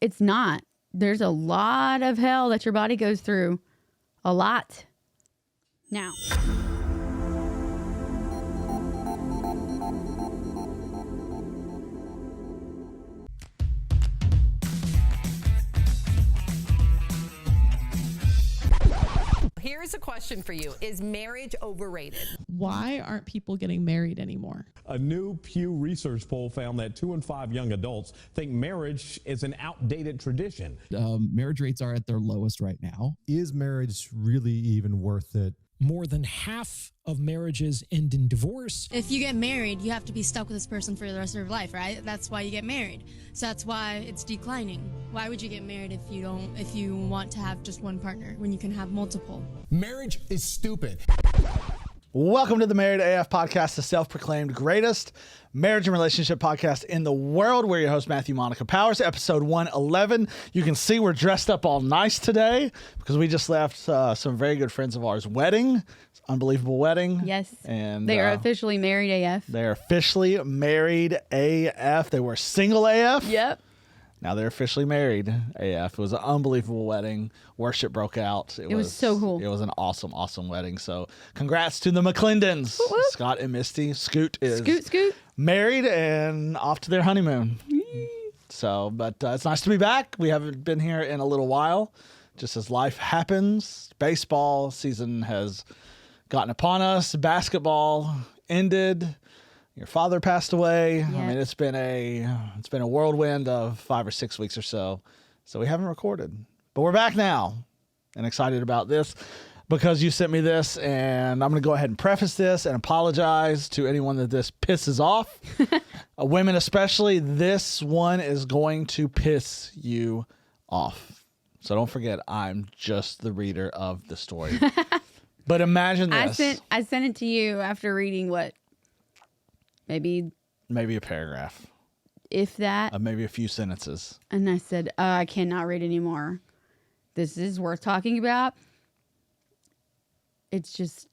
It's not. There's a lot of hell that your body goes through. A lot. Now. Here's a question for you. Is marriage overrated? Why aren't people getting married anymore? A new Pew Research poll found that 2 in 5 young adults think marriage is an outdated tradition. Marriage rates are at their lowest right now. Is marriage really even worth it? More than half of marriages end in divorce. If you get married, you have to be stuck with this person for the rest of your life, right? That's why you get married. So that's why it's declining. Why would you get married if you want to have just one partner when you can have multiple? Marriage is stupid. Welcome to the Married AF podcast, the self-proclaimed greatest marriage and relationship podcast in the world. We're your host, Matthew Monica Powers, episode 111. You can see we're dressed up all nice today because we just left some very good friends of ours' wedding. Unbelievable wedding. Yes. And they are officially married AF. They are officially married AF. They were single AF. Yep. Now they're officially married AF. It was an unbelievable wedding. Worship broke out. It was so cool. It was an awesome, awesome wedding. So congrats to the McClendons. Woo-woo. Scott and Misty. Scoot is Scoot. married and off to their honeymoon. So, but it's nice to be back. We haven't been here in a little while. Just as life happens, baseball season has gotten upon us. Basketball ended. Your father passed away. Yeah. I mean, it's been a whirlwind of 5 or 6 weeks or so. So we haven't recorded, but we're back now and excited about this because you sent me this, and I'm going to go ahead and preface this and apologize to anyone that this pisses off. Women especially, this one is going to piss you off. So don't forget, I'm just the reader of the story. But imagine this. I sent it to you after reading what? Maybe a paragraph. If that. Maybe a few sentences. And I said, I cannot read anymore. This is worth talking about. It's just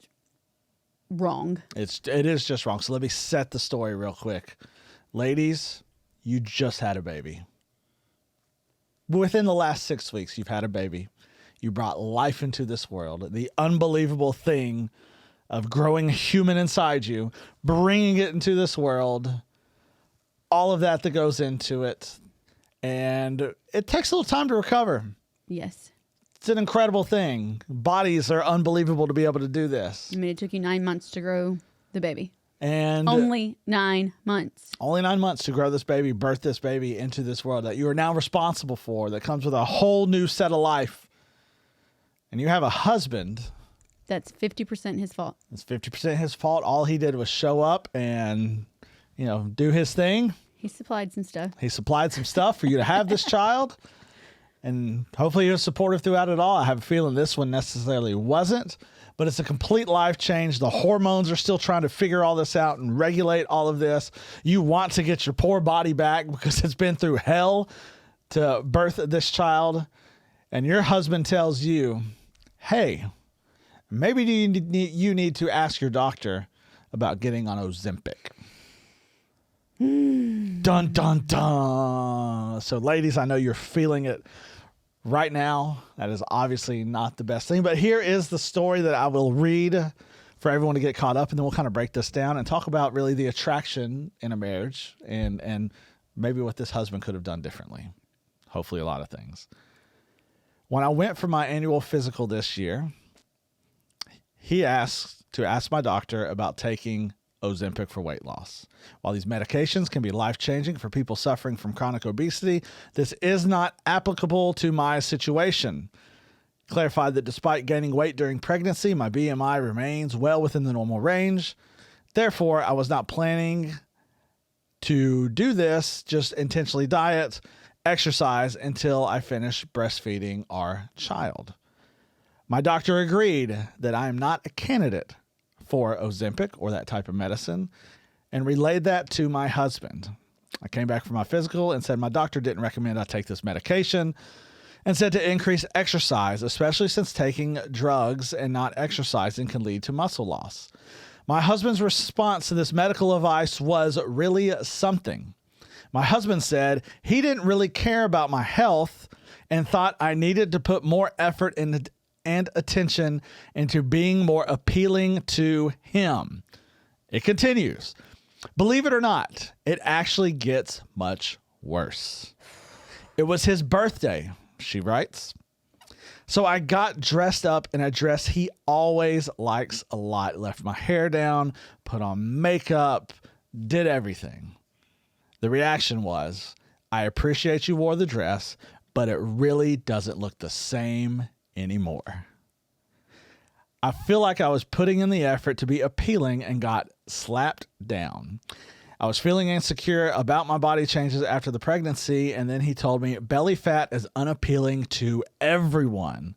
wrong. It is just wrong. So let me set the story real quick. Ladies, you just had a baby. Within the last 6 weeks, you've had a baby. You brought life into this world. The unbelievable thing of growing a human inside you, bringing it into this world, all of that goes into it. And it takes a little time to recover. Yes. It's an incredible thing. Bodies are unbelievable to be able to do this. I mean, it took you 9 months to grow the baby. And only 9 months. Only 9 months to grow this baby, birth this baby into this world that you are now responsible for, that comes with a whole new set of life. And you have a husband. That's 50% his fault. It's 50% his fault. All he did was show up and, do his thing. He supplied some stuff. He supplied some stuff for you to have this child. And hopefully he was supportive throughout it all. I have a feeling this one necessarily wasn't. But it's a complete life change. The hormones are still trying to figure all this out and regulate all of this. You want to get your poor body back because it's been through hell to birth this child. And your husband tells you, hey, maybe you need to ask your doctor about getting on Ozempic. Dun, dun, dun. So, ladies, I know you're feeling it right now. That is obviously not the best thing. But here is the story that I will read for everyone to get caught up. And then we'll kind of break this down and talk about really the attraction in a marriage and maybe what this husband could have done differently. Hopefully a lot of things. When I went for my annual physical this year, he asked to ask my doctor about taking Ozempic for weight loss. While these medications can be life-changing for people suffering from chronic obesity, this is not applicable to my situation. Clarified that despite gaining weight during pregnancy, my BMI remains well within the normal range. Therefore, I was not planning to do this, just intentionally diet, exercise until I finish breastfeeding our child. My doctor agreed that I am not a candidate for Ozempic or that type of medicine and relayed that to my husband. I came back from my physical and said my doctor didn't recommend I take this medication and said to increase exercise, especially since taking drugs and not exercising can lead to muscle loss. My husband's response to this medical advice was really something. My husband said he didn't really care about my health and thought I needed to put more effort and attention into being more appealing to him. It continues. Believe it or not, it actually gets much worse. It was his birthday, she writes. So I got dressed up in a dress he always likes a lot. Left my hair down, put on makeup, did everything. The reaction was, I appreciate you wore the dress, but it really doesn't look the same anymore. I feel like I was putting in the effort to be appealing and got slapped down. I was feeling insecure about my body changes after the pregnancy, and then he told me belly fat is unappealing to everyone.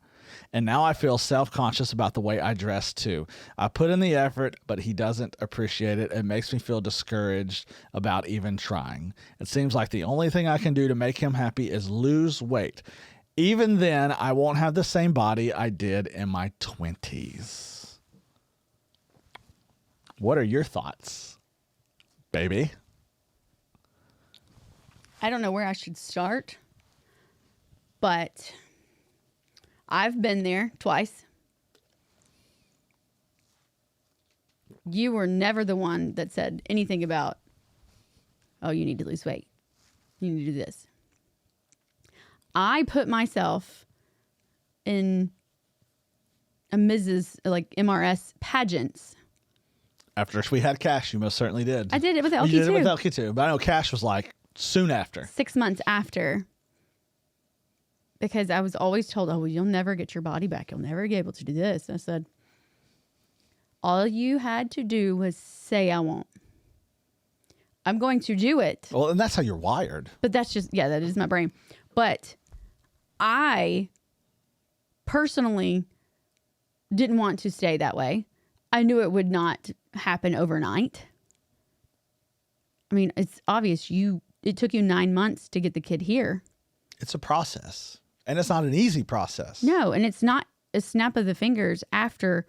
And now I feel self-conscious about the way I dress too. I put in the effort, but he doesn't appreciate it. It makes me feel discouraged about even trying. It seems like the only thing I can do to make him happy is lose weight. Even then, I won't have the same body I did in my 20s. What are your thoughts? Baby. I don't know where I should start, but I've been there twice. You were never the one that said anything about, oh, you need to lose weight. You need to do this. I put myself in a Mrs. like MRS pageants. After we had Cash, you most certainly did. I did it with Elkie You did too. it with Elkie too. But I know Cash was like soon after. 6 months after. Because I was always told, oh, well, you'll never get your body back. You'll never be able to do this. And I said, all you had to do was say, I won't. I'm going to do it. Well, and that's how you're wired. But that's just, yeah, that is my brain. But I personally didn't want to stay that way. I knew it would not happen overnight. I mean, it's obvious it took you 9 months to get the kid here. It's a process. And it's not an easy process. No, and it's not a snap of the fingers after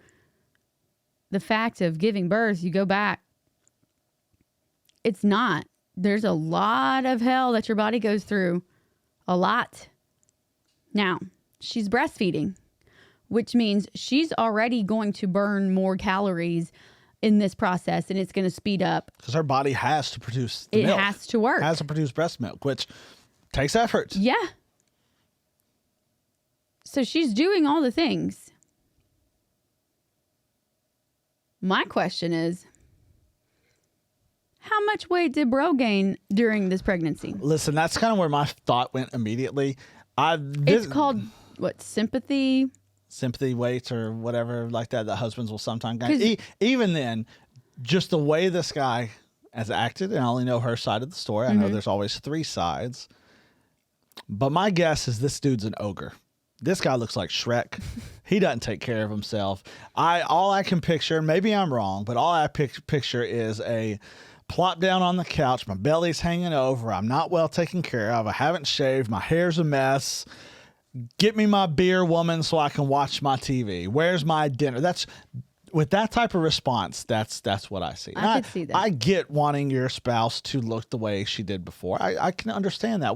the fact of giving birth. You go back. It's not. There's a lot of hell that your body goes through. A lot. Now, she's breastfeeding, which means she's already going to burn more calories in this process, and it's going to speed up. Because her body has to produce the milk. It has to work. It has to produce breast milk, which takes effort. Yeah. So she's doing all the things. My question is, how much weight did Bro gain during this pregnancy? Listen, that's kind of where my thought went immediately. It's called, what, sympathy? Sympathy weight or whatever like that husbands will sometimes gain. Even then, just the way this guy has acted, and I only know her side of the story. I know there's always three sides. But my guess is this dude's an ogre. This guy looks like Shrek. He doesn't take care of himself. All I can picture, maybe I'm wrong, but all I picture is a plop down on the couch. My belly's hanging over. I'm not well taken care of. I haven't shaved. My hair's a mess. Get me my beer, woman, so I can watch my TV. Where's my dinner? With that type of response, that's what I see. I could see that. I get wanting your spouse to look the way she did before. I can understand that.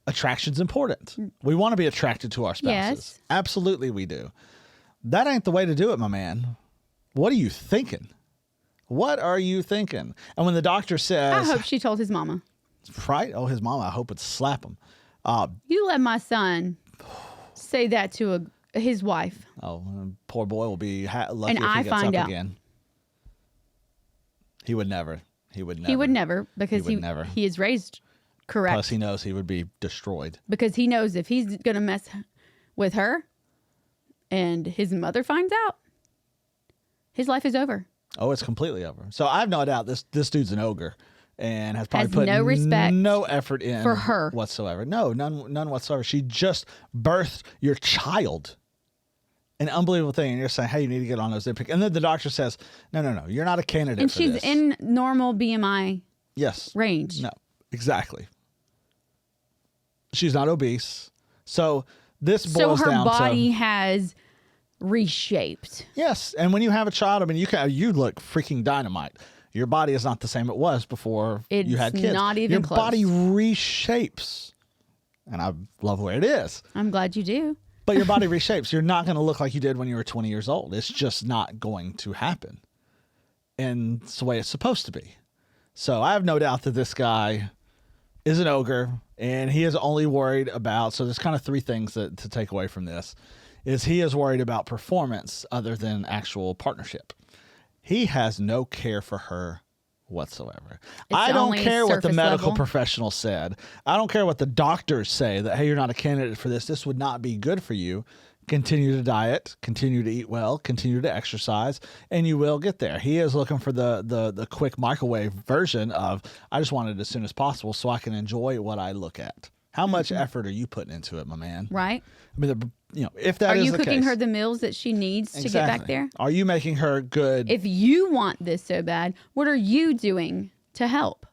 Attraction's important. We want to be attracted to our spouses. Yes. Absolutely we do. That ain't the way to do it, my man. What are you thinking? What are you thinking? And when the doctor says... I hope she told his mama. Right? Oh, his mama, I hope would slap him. You let my son say that to his wife. Oh, poor boy will be lucky And if he I gets find up out. again. He would never. He would never. He would never, because He would never. he is raised correct. Plus, he knows he would be destroyed. Because he knows if he's going to mess with her and his mother finds out, his life is over. Oh, it's completely over. So I have no doubt this dude's an ogre and has probably Has put no respect no effort in for her whatsoever. No, none whatsoever. She just birthed your child. An unbelievable thing. And you're saying, hey, you need to get on Ozempic. And then the doctor says, no, you're not a candidate and for she's this. in normal BMI range. No, exactly. She's not obese. So this boils down to... So her body has reshaped. Yes, and when you have a child, I mean, you look freaking dynamite. Your body is not the same it was before you had kids. It's not even Your close. body reshapes. And I love where it is. I'm glad you do. But your body reshapes. You're not going to look like you did when you were 20 years old. It's just not going to happen. And it's the way it's supposed to be. So I have no doubt that this guy is an ogre, and he is only worried about, so there's kind of 3 things to take away from this, is he is worried about performance other than actual partnership. He has no care for her whatsoever. I don't care what the medical professional said. I don't care what the doctors say that, hey, you're not a candidate for this. This would not be good for you. Continue to diet, continue to eat well, continue to exercise, and you will get there. He is looking for the quick microwave version of, I just want it as soon as possible so I can enjoy what I look at. How much effort are you putting into it, my man? Right. I mean, if that is the case. Are you cooking her the meals that she needs to get back there? Are you making her good? If you want this so bad, what are you doing to help?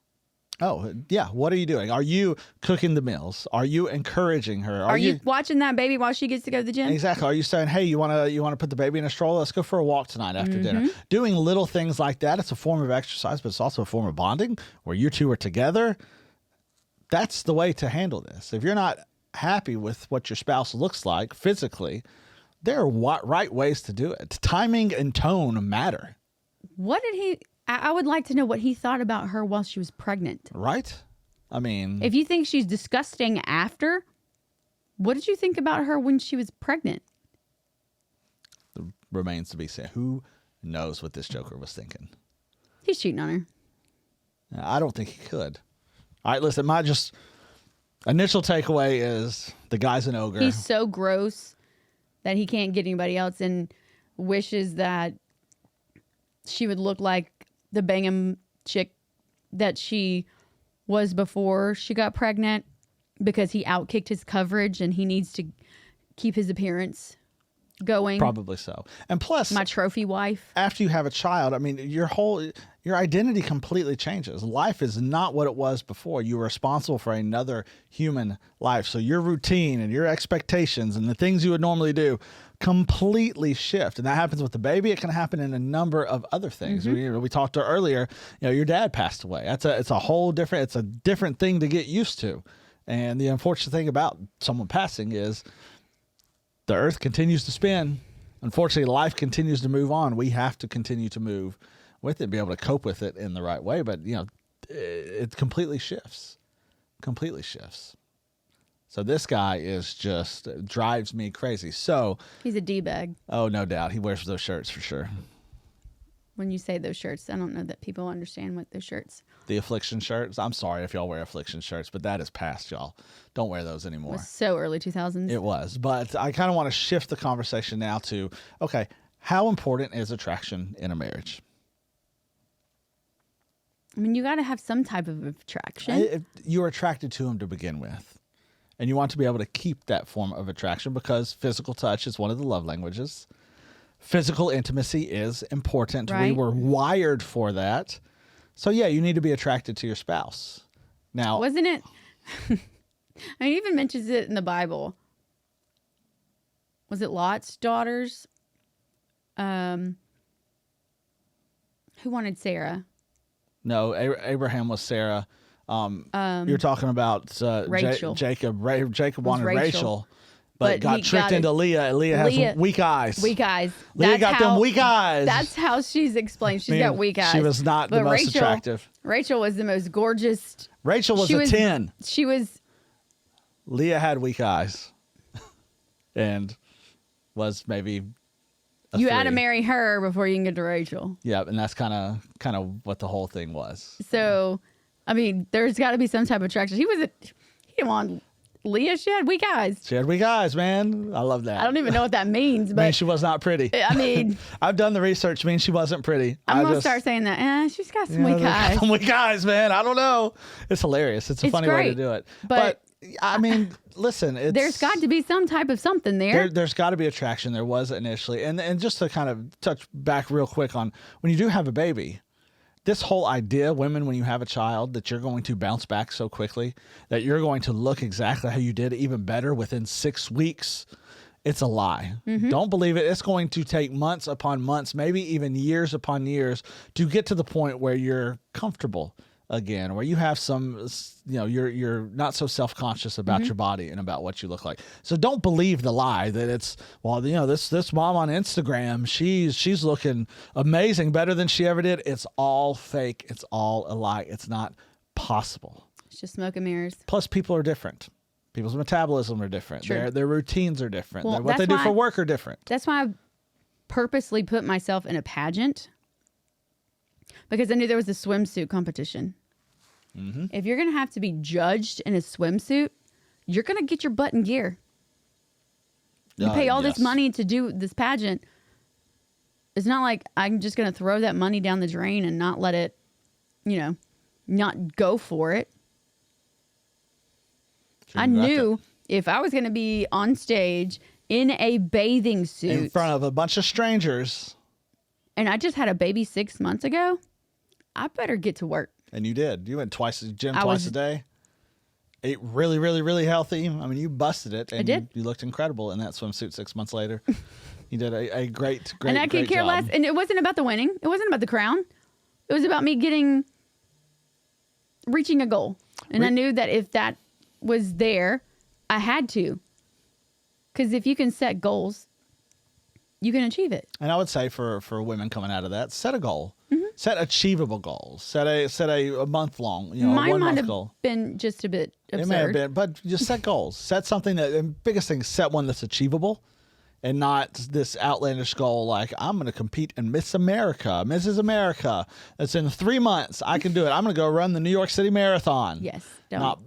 Oh, yeah. What are you doing? Are you cooking the meals? Are you encouraging her? Are you watching that baby while she gets to go to the gym? Exactly. Are you saying, hey, you want to put the baby in a stroller? Let's go for a walk tonight after dinner. Doing little things like that. It's a form of exercise, but it's also a form of bonding where you two are together. That's the way to handle this. If you're not happy with what your spouse looks like physically, there are right ways to do it. Timing and tone matter. What did he... I would like to know what he thought about her while she was pregnant. Right? I mean... If you think she's disgusting after, what did you think about her when she was pregnant? It remains to be seen. Who knows what this joker was thinking? He's cheating on her. I don't think he could. All right, listen, my just initial takeaway is the guy's an ogre. He's so gross that he can't get anybody else and wishes that she would look like the Bangham chick that she was before she got pregnant because he outkicked his coverage and he needs to keep his appearance going. Probably so. And plus, my trophy wife. After you have a child, I mean, your identity completely changes. Life is not what it was before. You were responsible for another human life. So your routine and your expectations and the things you would normally do completely shift. And that happens with the baby. It can happen in a number of other things. We talked to earlier, your dad passed away. It's a different thing to get used to. And the unfortunate thing about someone passing is the earth continues to spin. Unfortunately, life continues to move on. We have to continue to move with it, be able to cope with it in the right way. But, it completely shifts. Completely shifts. So this guy is just drives me crazy. So he's a D-bag. Oh, no doubt. He wears those shirts for sure. When you say those shirts, I don't know that people understand what those shirts. The affliction shirts. I'm sorry if y'all wear affliction shirts, but that is past, y'all. Don't wear those anymore. It was so early 2000s. It was. But I kind of want to shift the conversation now to, okay, how important is attraction in a marriage? I mean, you got to have some type of attraction. You're attracted to him to begin with. And you want to be able to keep that form of attraction because physical touch is one of the love languages. Physical intimacy is important. Right. We were wired for that. So, yeah, you need to be attracted to your spouse. Now, wasn't it? It even mentions it in the Bible. Was it Lot's daughters? Who wanted Sarah? No, Abraham was Sarah. You're talking about Rachel. Jacob wanted Rachel, but got tricked got into Leah. Leah has weak eyes. Weak eyes. Leah got them weak eyes. That's how she's explained. She's got weak eyes. She was not the most attractive. Rachel was the most gorgeous. Rachel was a 10. She was. Leah had weak eyes, and was maybe. You had to marry her before you can get to Rachel. Yeah, and that's kind of what the whole thing was. So, I mean, there's got to be some type of attraction. He didn't want Leah. She had weak eyes. She had weak eyes, man. I love that. I don't even know what that means, but means she was not pretty. I mean, I've done the research. Means she wasn't pretty. I'm gonna start saying that. She's got some weak eyes. Some weak eyes, man. I don't know. It's hilarious. It's a funny way to do it. But I mean, listen, there's got to be some type of something there. There's got to be attraction. There was initially. And just to kind of touch back real quick on when you do have a baby, this whole idea, women, when you have a child, that you're going to bounce back so quickly, that you're going to look exactly how you did, even better within 6 weeks, it's a lie. Don't believe it. It's going to take months upon months, maybe even years upon years to get to the point where you're comfortable again, where you have some, you're not so self-conscious about your body and about what you look like. So don't believe the lie that it's, this mom on Instagram, she's looking amazing, better than she ever did. It's all fake. It's all a lie. It's not possible. It's just smoke and mirrors. Plus, people are different. People's metabolism are different. True. Their routines are different. Well, What they do for work are different. That's why I purposely put myself in a pageant, because I knew there was a swimsuit competition. If you're going to have to be judged in a swimsuit, you're going to get your butt in gear. You pay all this money to do this pageant. It's not like I'm just going to throw that money down the drain and not let it, not go for it. I knew if I was going to be on stage in a bathing suit in front of a bunch of strangers, and I just had a baby 6 months ago, I better get to work. And you did. You went twice to the gym twice a day. Ate really, really, really healthy. I mean, you busted it. And I did. You looked incredible in that swimsuit 6 months later. You did a great And I could care less. And it wasn't about the winning. It wasn't about the crown. It was about me reaching a goal. And I knew that if that was there, I had to. Because if you can set goals, you can achieve it. And I would say for women coming out of that, set a goal. Set achievable goals. Set a month long, Mine 1 might month have goal. been just a bit absurd. It may have been, but just set goals. Set something the biggest thing is set one that's achievable, and not this outlandish goal like I'm going to compete in Miss America, Mrs. America. That's in 3 months. I can do it. I'm going to go run the New York City Marathon. Yes, don't.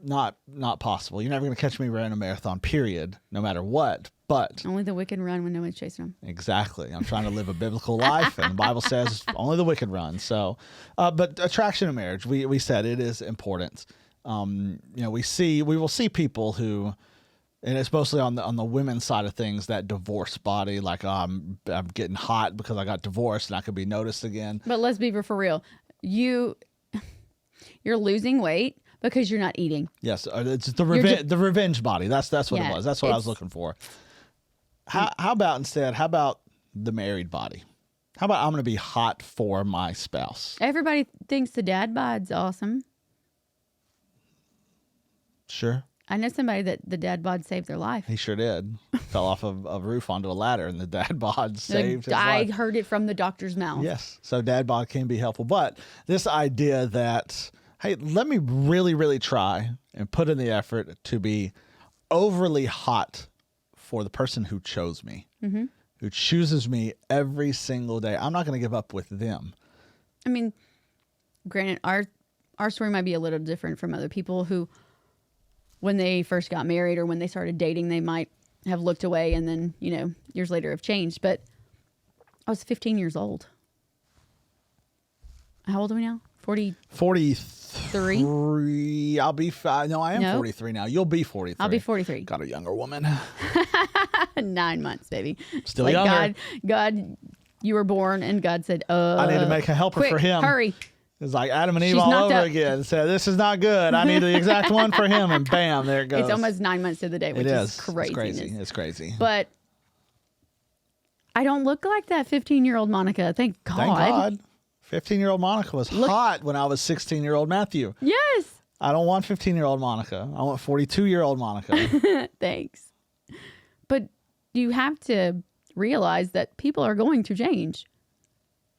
Not possible. You're never going to catch me running a marathon. Period. No matter what. But Only the wicked run when no one's chasing them. exactly. I'm trying to live a biblical life, and the Bible says only the wicked run. So, but attraction in marriage, we said it is important. We will see people who, and it's mostly on the women's side of things, that divorce body, like I'm getting hot because I got divorced and I could be noticed again. But let's be for real. You're losing weight because you're not eating. Yes, it's the revenge body. That's what it was. That's what I was looking for. How about the married body? How about I'm going to be hot for my spouse? Everybody thinks the dad bod's awesome. Sure. I know somebody that the dad bod saved their life. He sure did. Fell off of a roof onto a ladder, and the dad bod saved his I life. heard it from the doctor's mouth. Yes. So dad bod can be helpful. But this idea that, hey, let me really, really try and put in the effort to be overly hot for the person who chose me, who chooses me every single day. I'm not going to give up with them. I mean, granted, our story might be a little different from other people who, when they first got married or when they started dating, they might have looked away and then, years later have changed. But I was 15 years old. How old are we now? 43. I'll be I am 43 now. You'll be 43. I'll be 43. Got a younger woman. 9 months, baby. Still younger. God, you were born, and God said, I need to make a helper for him. Hurry. It's like Adam and Eve all over again. Said, this is not good. I need the exact one for him. And bam, there it goes. It's almost 9 months to the day, which is crazy. It's crazy. But I don't look like that 15-year-old Monica. Thank God. Thank God. 15-year-old Monica was hot when I was 16-year-old Matthew. Yes. I don't want 15-year-old Monica. I want 42-year-old Monica. Thanks. But you have to realize that people are going to change.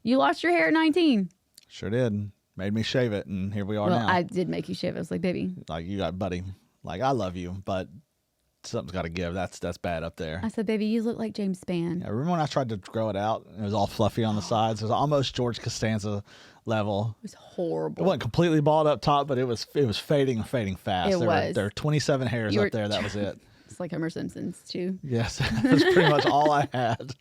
You lost your hair at 19. Sure did. Made me shave it, and here we are now. I did make you shave it. I was like, baby. Like, you got, buddy. Like, I love you, but something's got to give. That's bad up there. I said, baby, you look like James Spann. Yeah, remember when I tried to grow it out? It was all fluffy on the sides. It was almost George Costanza level. It was horrible. It wasn't completely bald up top, but it was fading and fading fast. There were 27 hairs up there. That was it. It's like Homer Simpson's too. Yes, that's pretty much all I had.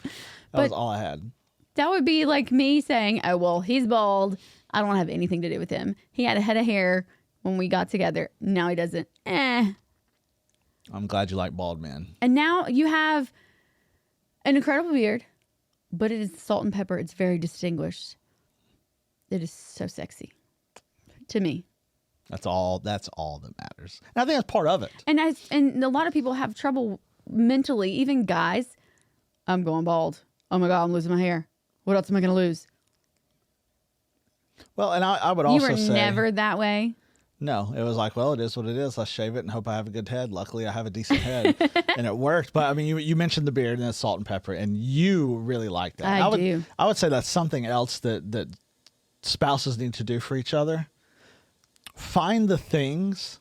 That was all I had. That would be like me saying, oh, well, he's bald. I don't have anything to do with him. He had a head of hair when we got together. Now he doesn't. I'm glad you like bald men. And now you have an incredible beard, but it is salt and pepper. It's very distinguished. It is so sexy to me. That's all that matters. And I think that's part of it. And a lot of people have trouble mentally, even guys, I'm going bald. Oh my God, I'm losing my hair. What else am I going to lose? Well, and I would also say. You were say, never that way? No, it was like, well, it is what it is. Let's shave it and hope I have a good head. Luckily, I have a decent head, and it worked. But I mean, you mentioned the beard and the salt and pepper, and you really like that. I do. I would say that's something else that spouses need to do for each other. Find the things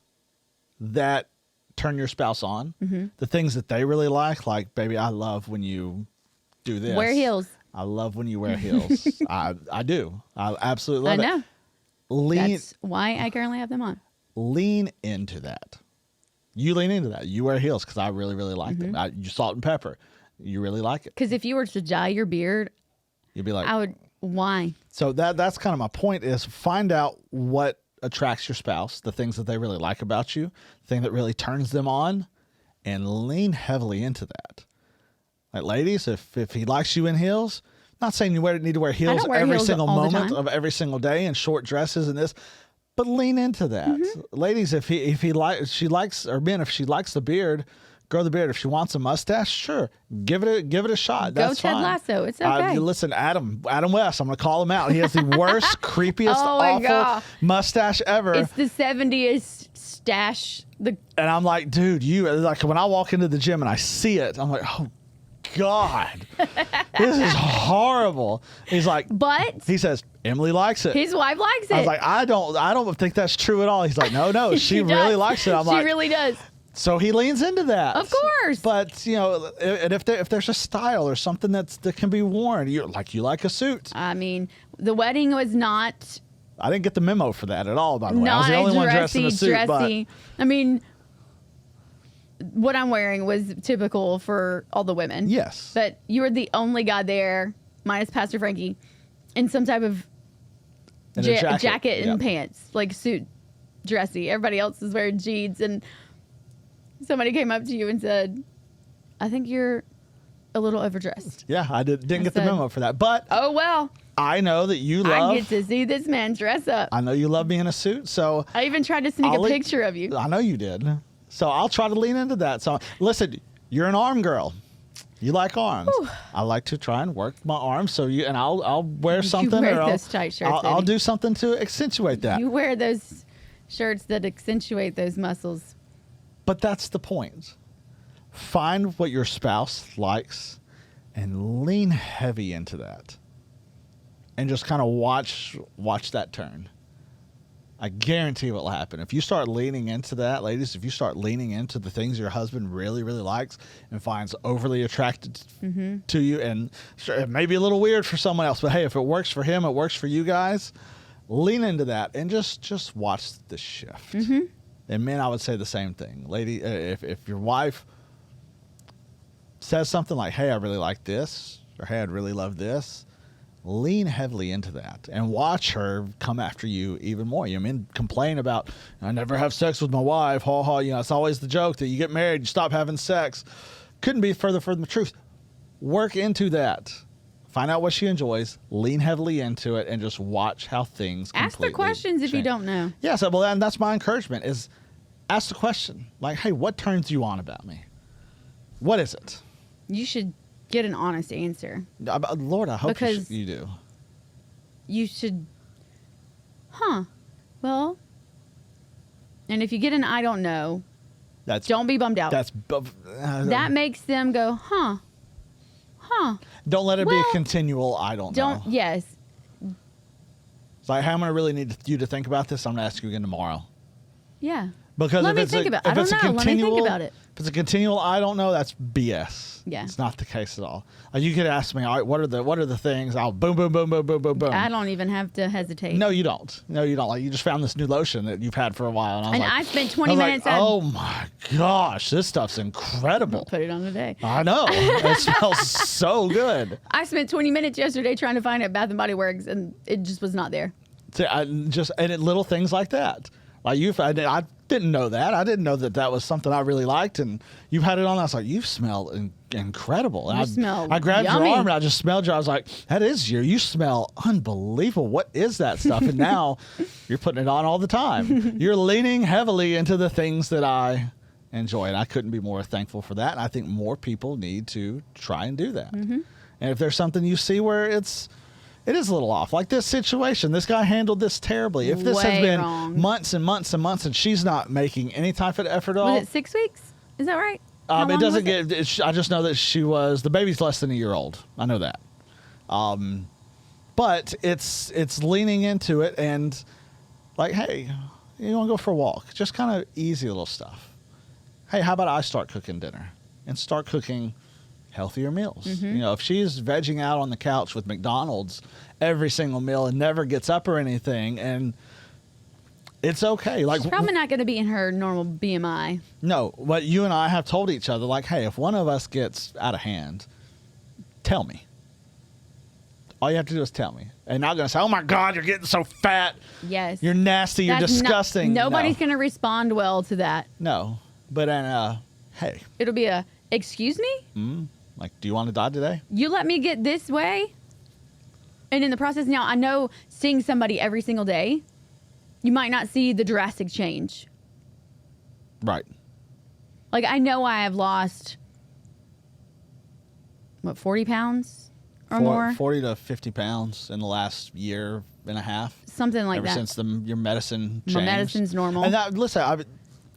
that turn your spouse on, the things that they really like, baby, I love when you do this. Wear heels. I love when you wear heels. I do. I absolutely love it. I know. That's why I currently have them on. Lean into that. You lean into that. You wear heels because I really, really like them. You salt and pepper. You really like it. Because if you were to dye your beard, you'd be like, I would. Why? So that's kind of my point is find out what attracts your spouse, the things that they really like about you, the thing that really turns them on, and lean heavily into that. Like, ladies, if he likes you in heels, not saying you need to wear heels every single moment of every single day and short dresses and this, but lean into that. Ladies, if she likes the beard, grow the beard. If she wants a mustache, sure, give it a shot. That's fine. Go Ted Lasso. It's okay. Listen, Adam West, I'm going to call him out. He has the worst, creepiest, awful mustache ever. It's the 70s stash. And I'm like, dude, like when I walk into the gym and I see it, I'm like, oh God, this is horrible. He's like, but he says Emily likes it. His wife likes it. I was like, I don't think that's true at all. He's like, no, she really likes it. I'm like, she really does. So he leans into that, of course. But and if there's a style or something that can be worn, you like a suit. I mean, the wedding was not. I didn't get the memo for that at all. By the way, I was the only one dressed in a suit. Dressy. I mean, what I'm wearing was typical for all the women. Yes. But you were the only guy there, minus Pastor Frankie, in some type of jacket and pants, like suit, dressy. Everybody else is wearing jeans, and somebody came up to you and said, I think you're a little overdressed. Yeah, I didn't get the memo for that. But oh well. I know that you love. I get to see this man dress up. I know you love me in a suit, so I even tried to sneak a picture of you. I know you did. So I'll try to lean into that. So listen, you're an arm girl. You like arms. Whew. I like to try and work my arms. So I'll wear something. You wear those tight shirts. I'll do something to accentuate that. You wear those shirts that accentuate those muscles. But that's the point. Find what your spouse likes and lean heavy into that. And just kind of watch that turn. I guarantee what will happen. If you start leaning into that, ladies, if you start leaning into the things your husband really, really likes and finds overly attracted to you, and sure, it may be a little weird for someone else, but hey, if it works for him, it works for you guys, lean into that and just watch the shift. And men, I would say the same thing. Lady, if your wife says something like, hey, I really like this, or hey, I'd really love this, lean heavily into that and watch her come after you even more. You men complain about, I never have sex with my wife, ha ha. It's always the joke that you get married, you stop having sex. Couldn't be further from the truth. Work into that. Find out what she enjoys, lean heavily into it, and just watch how things ask the questions change. If you don't know. Yeah, so well, and that's my encouragement is ask the question. Like, hey, what turns you on about me? What is it? You should get an honest answer. Lord, I hope you do. You should. Well, and if you get an I don't know, don't be bummed out. That makes them go, huh. Don't let it be a continual I don't know. Yes. It's like, hey, I'm going to really need you to think about this. I'm going to ask you again tomorrow. Yeah. Because let me think about it. I don't know. Let me think about it. If it's a continual I don't know, that's BS. Yeah. It's not the case at all. You could ask me, all right, what are the things? I'll boom, boom, boom, boom, boom, boom, boom. I don't even have to hesitate. No, you don't. Like, you just found this new lotion that you've had for a while. And I spent 20 minutes. Oh my gosh, this stuff's incredible. I'll put it on today. I know. It smells so good. I spent 20 minutes yesterday trying to find it at Bath & Body Works, and it just was not there. See, little things like that. Like I didn't know that. I didn't know that was something I really liked, and you had it on. I was like, you smell incredible. And smell I grabbed yummy. your arm and I just smelled you. I was like, that is you. You smell unbelievable. What is that stuff? And now you're putting it on all the time. You're leaning heavily into the things that I and I couldn't be more thankful for that. And I think more people need to try and do that. And if there's something you see where it is a little off, like this situation, this guy handled this terribly. If this has Way been wrong. months and months and months and she's not making any type of effort at all. Was it 6 weeks? Is that right? How It long doesn't was it? get. I just know that the baby's less than a year old. I know that. But it's leaning into it and like, hey, you want to go for a walk? Just kind of easy little stuff. Hey, how about I start cooking dinner and start cooking healthier meals? You know, if she's vegging out on the couch with McDonald's every single meal and never gets up or anything, and it's okay. Like, She's probably not going to be in her normal BMI. no, what you and I have told each other, like, hey, if one of us gets out of hand, tell me. All you have to do is tell me. And not going to say, oh my God, you're getting so fat. Yes. You're nasty. You're That's disgusting. Nobody's going to respond well to that. No. But then, hey, It'll be a, excuse me? like, do you want to die today? You let me get this way? And in the process, now I know seeing somebody every single day, you might not see the drastic change. Right. Like, I know I have lost, 40 pounds or more? 40 to 50 pounds in the last year and a half. Something like ever that. since your medicine changed. My medicine's normal. And that, listen,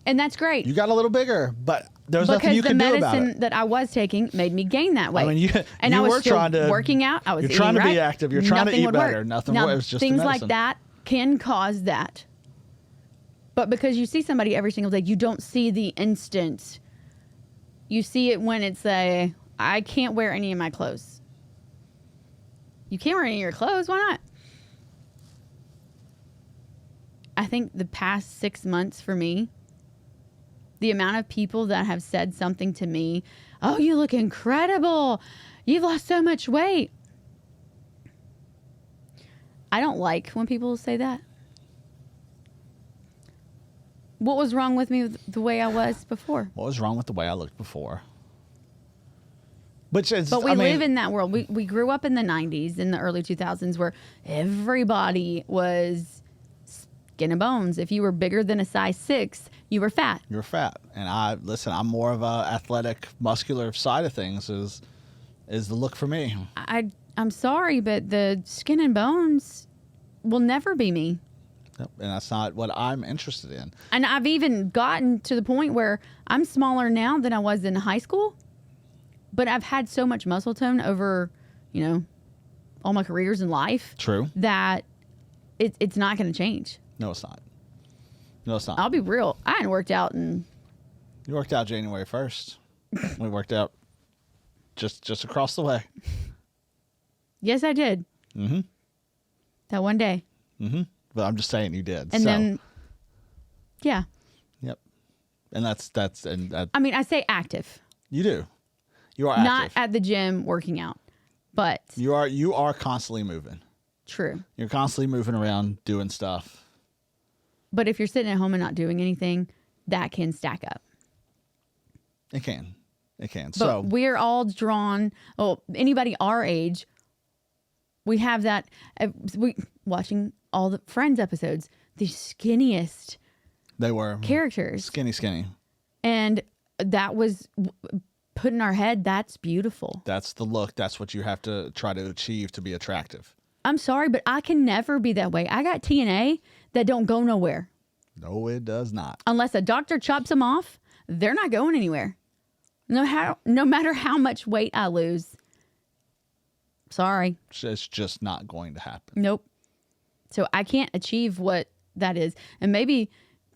And that's great. you got a little bigger, but there's because nothing you the can do about medicine it. that I was taking made me gain that weight. I mean, and you I was were still trying to working out. I was you're eating trying to be right. active. You're trying to Nothing eat would better. work. Nothing now, works. It's just the things like medicine. that can cause that. But because you see somebody every single day, you don't see the instant. You see it when it's I can't wear any of my clothes. You can't wear any of your clothes. Why not? I think the past 6 months for me, the amount of people that have said something to me, oh, you look incredible. You've lost so much weight. I don't like when people say that. What was wrong with me with the way I was before? What was wrong with the way I looked before? But we live in that world. We grew up in the 90s, in the early 2000s, where everybody was skin and bones. If you were bigger than a size 6, you were fat. You're fat. And I'm more of a athletic, muscular side of things is the look for me. I'm sorry, but the skin and bones will never be me. Yep. And that's not what I'm interested in. And I've even gotten to the point where I'm smaller now than I was in high school, but I've had so much muscle tone over, all my careers in life. True. That it's not going to change. No, it's not. No, it's not. I'll be real. I hadn't worked out in... You worked out January 1st. We worked out just across the way. Yes, I did. Mm-hmm. That one day. Mm-hmm. But I'm just saying you did. And then, yeah. Yep. And that's I mean, I say active. You do. You are active. Not at the gym working out, but... You are constantly moving. True. You're constantly moving around, doing stuff. But if you're sitting at home and not doing anything, that can stack up. It can. But so we're all drawn... anybody our age, we have that... watching all the Friends episodes, the skinniest they were characters. Skinny. And that was put in our head, that's beautiful. That's the look. That's what you have to try to achieve to be attractive. I'm sorry, but I can never be that way. I got TNA that don't go nowhere. No, it does not. Unless a doctor chops them off, they're not going anywhere. No matter how much weight I lose. Sorry. It's just not going to happen. Nope. So I can't achieve what that is. And maybe,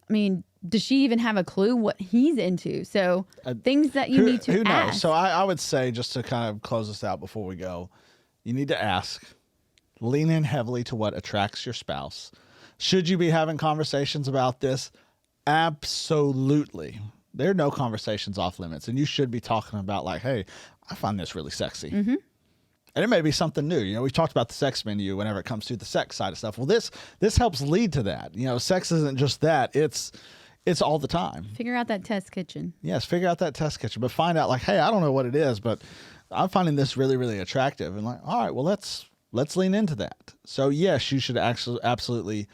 does she even have a clue what he's into? So things that you need to who knows? ask. So I would say, just to kind of close this out before we go, you need to ask. Lean in heavily to what attracts your spouse. Should you be having conversations about this? Absolutely. There are no conversations off limits. And you should be talking about like, hey, I find this really sexy. Mm-hmm. And it may be something new. We've talked about the sex menu whenever it comes to the sex side of stuff. Well, this helps lead to that. Sex isn't just that. It's all the time. Figure out that test kitchen. Yes, figure out that test kitchen. But find out like, hey, I don't know what it is, but I'm finding this really, really attractive. And like, all right, well, let's lean into that. So yes, you should actually absolutely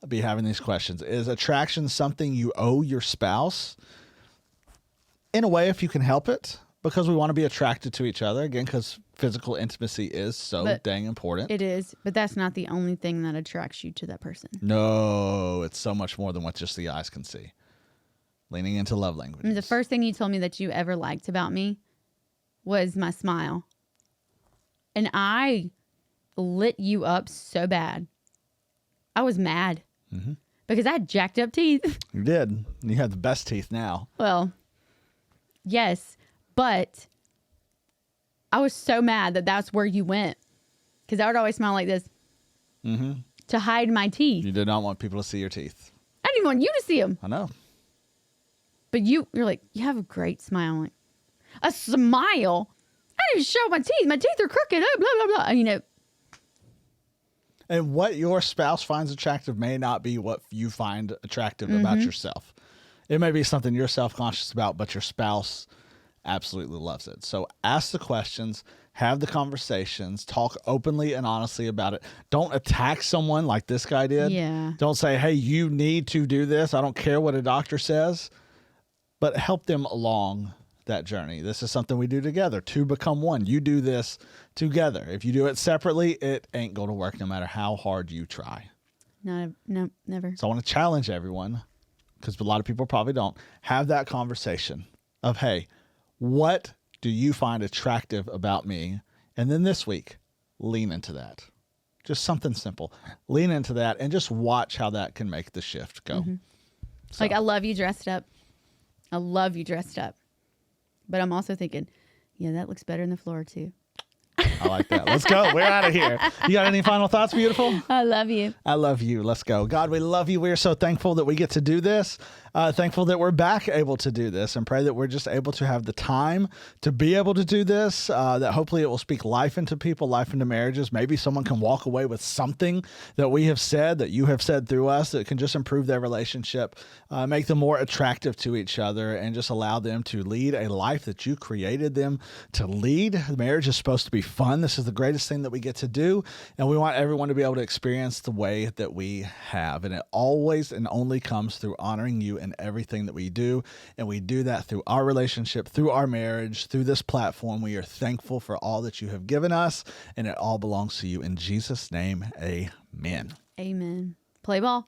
be having these questions. Is attraction something you owe your spouse? in a way, if you can help it, because we want to be attracted to each other, again, because physical intimacy is so But dang important. It is, but that's not the only thing that attracts you to that person. No, it's so much more than what just the eyes can see. Leaning into love languages. I mean, the first thing you told me that you ever liked about me was my smile. And I lit you up so bad. I was mad because I had jacked up teeth. You did. You have the best teeth now. Well, yes, but I was so mad that that's where you went, because I would always smile like this to hide my teeth. You did not want people to see your teeth. I didn't even want you to see them. I know. But you're like, you have a great smile. I'm like, a smile? I didn't even show my teeth. My teeth are crooked. Oh, blah, blah, blah. You know. And what your spouse finds attractive may not be what you find attractive about yourself. It may be something you're self-conscious about, but your spouse absolutely loves it. So ask the questions, have the conversations, talk openly and honestly about it. Don't attack someone like this guy did. Yeah. Don't say, hey, you need to do this. I don't care what a doctor says, but help them along that journey. This is something we do together to become one. You do this together. If you do it separately, it ain't going to work no matter how hard you try. No, never. So I want to challenge everyone, because a lot of people probably don't, have that conversation of, hey, what do you find attractive about me? And then this week, lean into that. Just something simple. Lean into that and just watch how that can make the shift go. So. Like, I love you dressed up. I love you dressed up. But I'm also thinking, yeah, that looks better on the floor too. I like that. Let's go. We're out of here. You got any final thoughts, beautiful? I love you. I love you. Let's go. God, we love you. We're so thankful that we get to do this. Thankful that we're back able to do this, and pray that we're just able to have the time to be able to do this, that hopefully it will speak life into people, life into marriages. Maybe someone can walk away with something that we have said, that you have said through us, that can just improve their relationship, make them more attractive to each other, and just allow them to lead a life that you created them to lead. Marriage is supposed to be fun. This is the greatest thing that we get to do, and we want everyone to be able to experience the way that we have. And it always and only comes through honoring you in everything that we do. And we do that through our relationship, through our marriage, through this platform. We are thankful for all that you have given us, and it all belongs to you. In Jesus' name, amen. Amen. Play ball.